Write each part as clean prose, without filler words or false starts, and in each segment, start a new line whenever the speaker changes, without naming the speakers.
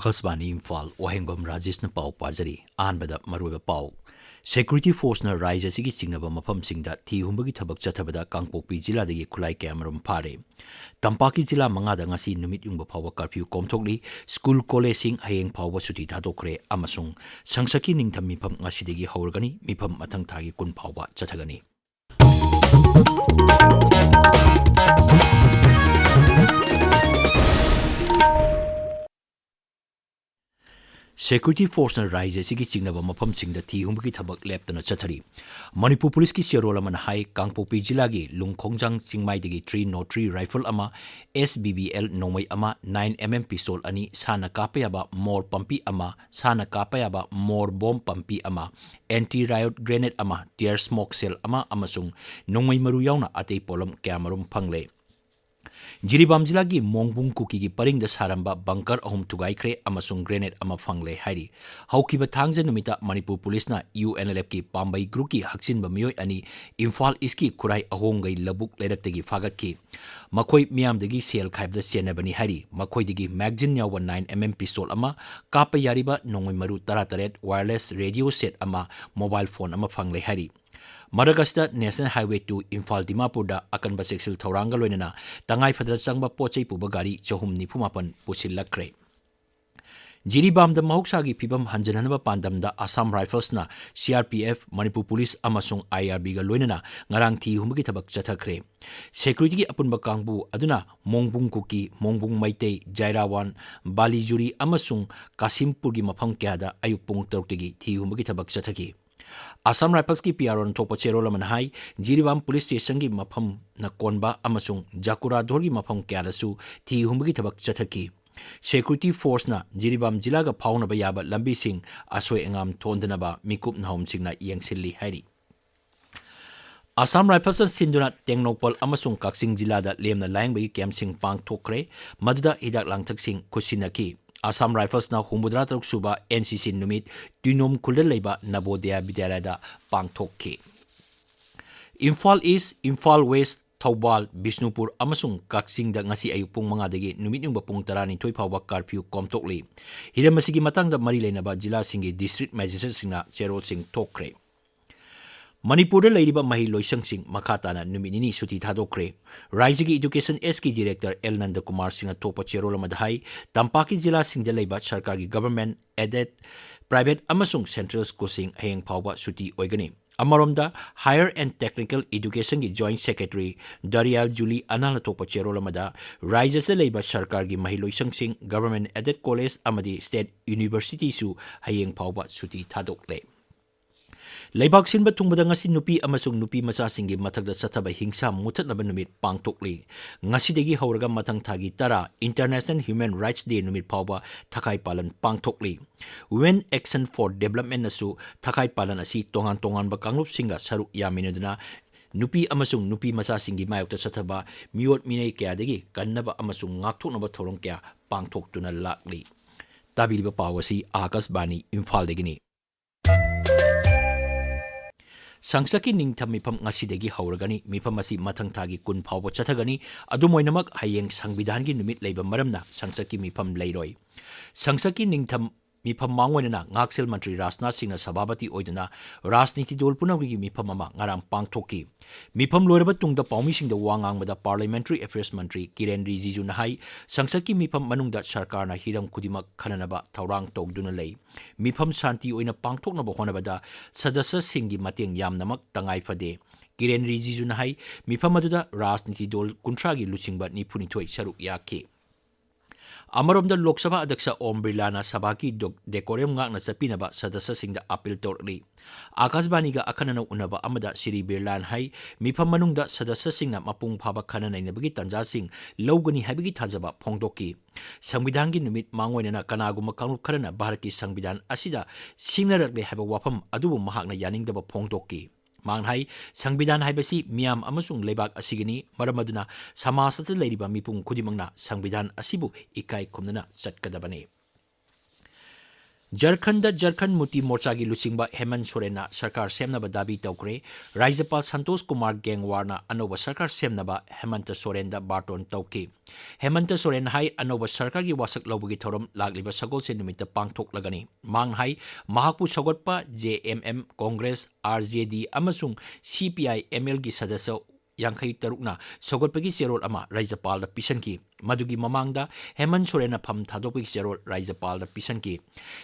Akasbani Imphal Wahengbam Rajesh na pau pajari anbada maruba pau Security Force na Raja sigi singnaba mafam singda thi humbagi thabak chathabada Kangpokpi jila dagi khulai kamaram phare Tampaki jila mangada ngasi numit yungba phawa curfew komthokli school college sing hayeng phawa suti thadokre amasung sangsaki ningtham mifam ngasi dagi hawrgani mifam mathang thagi kun phawa chathagani Security Force na Raja sigi singnaba mafam singda thi humbagi thabak leptana chathari Manipur Police ki Sierol man hai Kangpokpi jila gi Heirangkhongjam singmai dagi 303 rifle ama SBBL nomai ama 9mm pistol ani sana kapayaba more pampi ama sana kapayaba more bomb pampi ama anti riot grenade ama tear smoke cell ama amasung nomai maru yauna atei polam kamarum phangle Jiribam jila gi Mongbung kuki gi paring da saramba bunker ahum tugaikre amasung grenade ama phangle hairi haukiba thangja numita Manipur Police na UNLF ki Pambai group ki haksinba miyoi ani Imphal iski kurai ahongai labuk leiraktagi fagatki makoi miyamdagi sel khaibda senabani hairi makoi digi magazine yawa 9mm pistol ama kapa yariba nongoi maru 13 wireless radio set ama mobile phone ama phangle hairi Maragasta National Highway to Imphal Dimapur da akan baseksil thauranga loinana tangai fadra changba pochei puba gari chahum nifumapan pusilakre Jiribam da mahuksa gi pibam hanjanhanaba pandam da Assam Rifles na CRPF Manipur Police amasung IRB ga loinana ngarang thi humgi thabak chathakre Security gi apunba kangbu aduna Mongbung kuki Mongbung maitei Jairawan Balijuri amasung Kasimpur gi mafam kya da ayuk pung tarukgi thi humgi thabak chathaki Assam Rifles ki PRON Thopa Cherola Manhai, Jiribam Police Station ki mafam na konba amasung Jakura Dorgi mafam kyarasu thi humbagi thabak chathaki. Security Force na Jiribam Jilaga Pauna Bayaba Lambi Sing Aswe Engam Tondanaba Mikup Nahom Sing na Yang Silli Hairi. Assam Rifles and Sinduna Tengnopal amasung Kaksing Jilada Lemna Langbagi Kem Sing Pang Tokre, Maduda Hidak Langtak Sing Kusinaki. Assam Rifles na humudra taruk suba NCC numit Tunom Kulda Leba Nabodea Bidarada Pangthokki. Imphal East, Imphal West, Thoubal, Bishnupur amasung Kaksing da ngasi ayupung mga dagi numit yung bapung tarani toy pawa curfew komtokli. Hidamasigi matang da marilay na ba jila singi district magistrate sing na Cherol Sing Tokre. Manipur da layriba mahiloysang sing makatana numinini suti thadokre. Raijagi Education SK Director L. Nanda Kumar Singh Thopa Cherola Madhai, Tampaki Jila Singh Layba Sarkar gi Government Aided Private amasung Central School Sing Hayeng Phawa Suti Oigani. Amaromda Higher and Technical Education gi Joint Secretary Darial Julie Anala Thopa Cherola Mada, Raijas Layba Sarkar gi mahiloysang sing Government Aided College amadi State University su Hayeng Phawa Suti thadokle. Laibak sinba tungbada ngasi nupi amasung nupi macha singi mathagda sathaba hingsa muthatnaba numit pangtokli ngasi degi hauraga mathang thagi tara International Human Rights Day numit phawba thakai palan pangtokli Women Action for Development nasu thakai palan asi tongan ba kangrup singa saruk yaminaduna nupi amasung nupi macha singi mayokta sathaba miot minai kya degi kannaba amasung ngakthoknaba thorong kya pangthoktuna lakli tabiriba pawasi Akasbani Imphal degini Sangsaki ningtham mifam ngasidegi hauragani mifam asi mathang thagi kun phawba chathagani adumoinamak hayeng sangbidan gi numit leiba maramna sangsaki mifam leiroi sangsaki ningtham mifam mangwena ngaksel mantri Rajnath Singh sababati oiduna rajniti dol punawgi mifam ama ngarang pangthoki mifam loiraba tungda paumi singda wangang bada Parliamentary Affairs Mantri Kiren Rijiju na hai sangsaki mifam manungda sarkar na hiram kudimak khananaba thaurang togduna lei mifam shanti oina pangthoknaba honabada sadasya singgi mateng yamnamak tangai fade Kiren Rijiju na hai mifam aduda rajniti dol kuntragi luchingba nipunithoi saruk yaki Amaromda Lok Sabha Adyaksha Om Birla na sabaki decorum ngak na sapinaba sadasya singda appeal torli Akasbani ga akanana unaba amada Siri Birlan hai mifam manungda sadasya singna mapung phaba khanana inabagi tanja sing logani habigi thajaba phongdoki Sangbidan gi numit mangoinana kanaguma kangrup kharana Bharat ki Sangbidan asida singnarakle haba wafam adubu mahakna yaningdaba phongdoki Manghai Sangbidan haibasi miyam amasung lebak asigini maramaduna samasata leiriba mipung kudimangna Sangbidan asibu ikai kumnana chatkadabani Jharkhand Muti Morcha gi Lusingba Hemant Sorena Sarkar Semnaba Dabi Tokre, Raijapal Santosh Kumar Gengwarna Anova Sarkar Semnaba Hemanta Sorenda Barton Toki. Hemanta Soren Hai Anova Sarkar gi Wasak Lobugi Thorum Lagliba Sagol Senumita Pangtok Lagani. Mang Hai Mahapu Sogotpa JMM Congress RJD Amasung CPI ML gi Sajasa Yankai Tarukna Sogotpagi Serol Ama Raijapal da Pisanki. Madugi Mamangda Hemant Soren Pam Thadopik Serol Raijapal da Pisanki.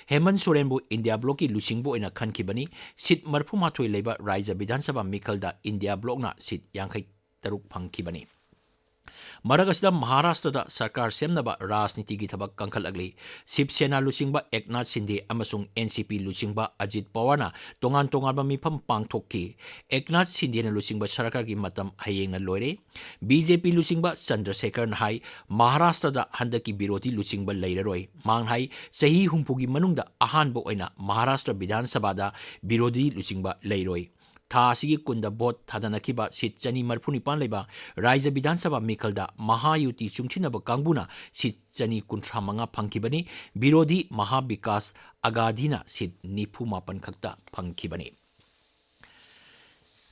Hemant Soren bu India Block Lusingbo in a Kankibani, Sit Marpumatui Labor Raija Bidansaba Mikalda India Block na Sit Yankai Taruk Pankibani. Maragasda Maharashtra Sarkar Semnaba Rajniti gi Thabak Kankalagli, Sip Sena Lusingba Eknath Shinde Amasung NCP Lusingba Ajit Pawarna Tongan Tonganba Mipam Pangthokki, Eknath Shinde na Lusingba Sarkar gi Matam Hayeng na Loire, BJP Lusingba Chandrasekhar Hai Maharashtra da Handaki Biroti Lusingba Leiraroi, Manghai Sahi Humpugi Manungda Ahanbo Oina Maharashtra Bidhan Sabada Birodi Lusingba Leiroi. Thasigi Kunda Bot Tadanakiba Sit Chani Marpunipan Leba, Raija Bidhan Sabha Mikalda Mahayuti Chungchinaba Kanguna Sit Chani Kuntramanga Pankibani, Birodi Mahabikas Agadhina Sit Nipu Mapan Kakta Pankibani.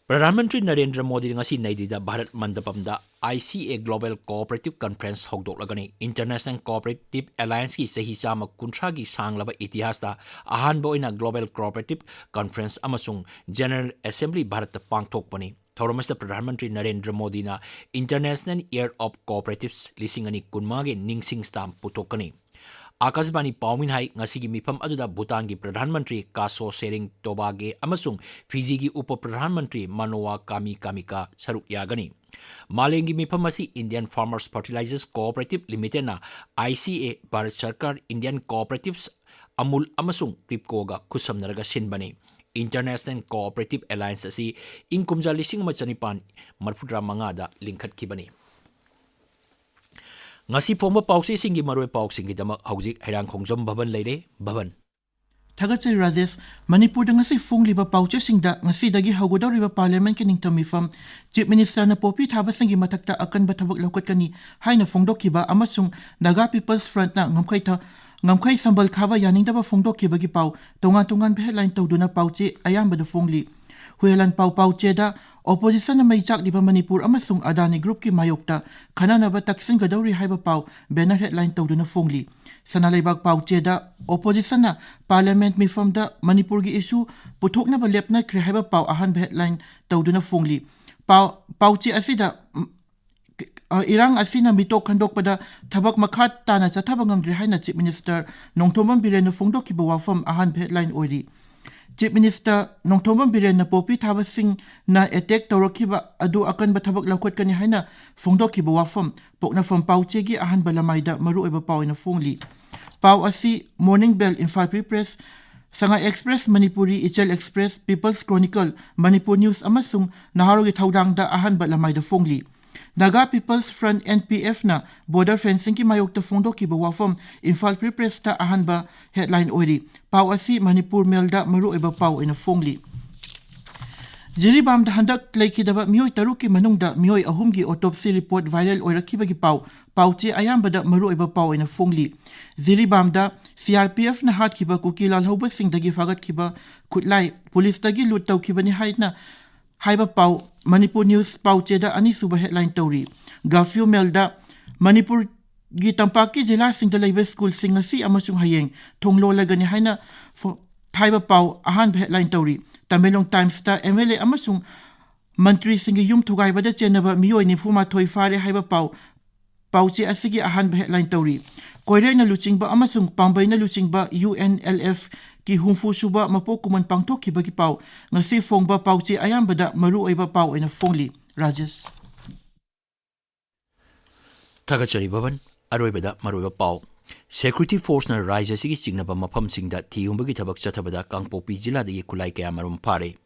Pradhan Mantri Narendra Modi ngasi naidida Bharat Mandapamda ICA Global Cooperative Conference hogdoklagani International Cooperative Alliance ki sahi sama kuntra gi sanglaba itihasta ahanba oina Global Cooperative Conference amasung General Assembly Bharat pangthokpani Thoramasta Pradhan Mantri Narendra Modi na International Year of Cooperatives lisingani kunmage ningsing stamp putokani Akasbani Paumin Hai ngasigi mipam aduda Bhutan gi Pradhan Mantri Kaso Sering Tobage amasung Fiji gi Upa Pradhan Mantri Manoa Kami Kamika saruk yagani. Malengi mipam asi Indian Farmers Fertilizers Cooperative Limited na ICA Bharat Sarkar Indian Cooperatives Amul amasung Ripco ga kusamnaraga sinbani. International Cooperative Alliance asi Inkumja lising machanipan marpudra mangada lingkat kibani. Ngasi Pomba Pausi Singi Marwe Pausingi Damak Hauzik Heirangkhongjam Bhavan Leire Bhavan.
Thagatsai Rajesh, Manipur ngasi fung liba pauche singda ngasi dagi haugodaw riba parliament kining tamifam Chief Minister na Popi Thaba Singi matakta akan bathabak laukot kani haina fungdok kiba amasung Naga People's Front na ngamkai sambal khaba yaning daba fungdok kiba gi pau tongan headline tawduna pauche ayamba da fungli Huelan pauche da opposition na may chak diba Manipur amasung Adani Group ki mayokta kanana ba taksin gadawri haiba pau banner headline tawduna fungli Sanalaybag pauche da opposition na parliament mi from da Manipur gi issue puthok na ba lep na kri haiba pau ahan headline tawduna fungli pauche asida irang asina mitok khandok pada thabak makhat tana chathabangam dri haina Chief Minister nongthomam birena fungdok ki bawafam ahan headline oiri Chief Minister nongthomam birena Popi Thaba Singh na attack tawrakiba adu akan bathabak lakot kani haina fungdok ki bawafam pokna fam pauche gi ahan balamaida maru eba pawina fungli Pau asi Morning Bell Imphal Free Press Sanga Express Manipuri Ichel Express People's Chronicle Manipur News amasung naharogi thaudang da ahan balamaida fungli Naga People's Front NPF na border fencing ki mayok ta fungdok ki bawafam Imphal Free Press ta ahan ba headline oiri Pau asi Manipur Melda maru eba pau ina fungli Jiribam da handak laiki daba miyoi taruki manungda miyoi ahumgi autopsy report viral oirakiba gi pauche ayamba da maru eba pau ina fungli Jiribam da CRPF na hat kiba kukilal hoba singdagi fagat kiba kutlai police dagi lut taw kiba ni haitna haiba pau Manipur News pauche da ani suba headline tawri Gafyu Melda Manipur gi tampaki jila singda laiba school singasi amasung hayeng thonglo lagani haina haiba pau ahan headline tawri Tamelong Times ta MLA amasung Mantri Singi Yum Thugai bada chenaba miyoi ni fuma thoi fare haiba pauche asigi ahan headline tawri Koire na luchingba amasung Pambay na luchingba UNLF ki humfu suba mapokuman pangtok ki bagi pau ngasi fongba pauche ayamba da maru aiba pau ina fongli Rajesh
Thagachari Bhavan Aroibada Maruiba Pau Security Force na Raija Sigi Signaba Mapam Singda Tiumbagi Tabak Chatabada Kangpopi Jila de Kulai Kaya Marum Pare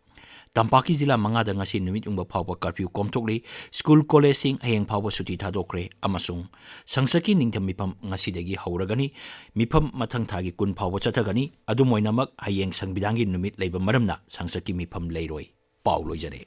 Tampaki Jila Mangada ngasi numit ungba pawba curfew komtokli school college sing hayeng pawba suti thadokre amasung sangsaki ningtham mipam ngasi dagi hauragani mipam mathang thagi kun pawba chatagani adu moinamak hayeng sangbidangi numit leiba maramna sangsaki mipam leiroi paw loijare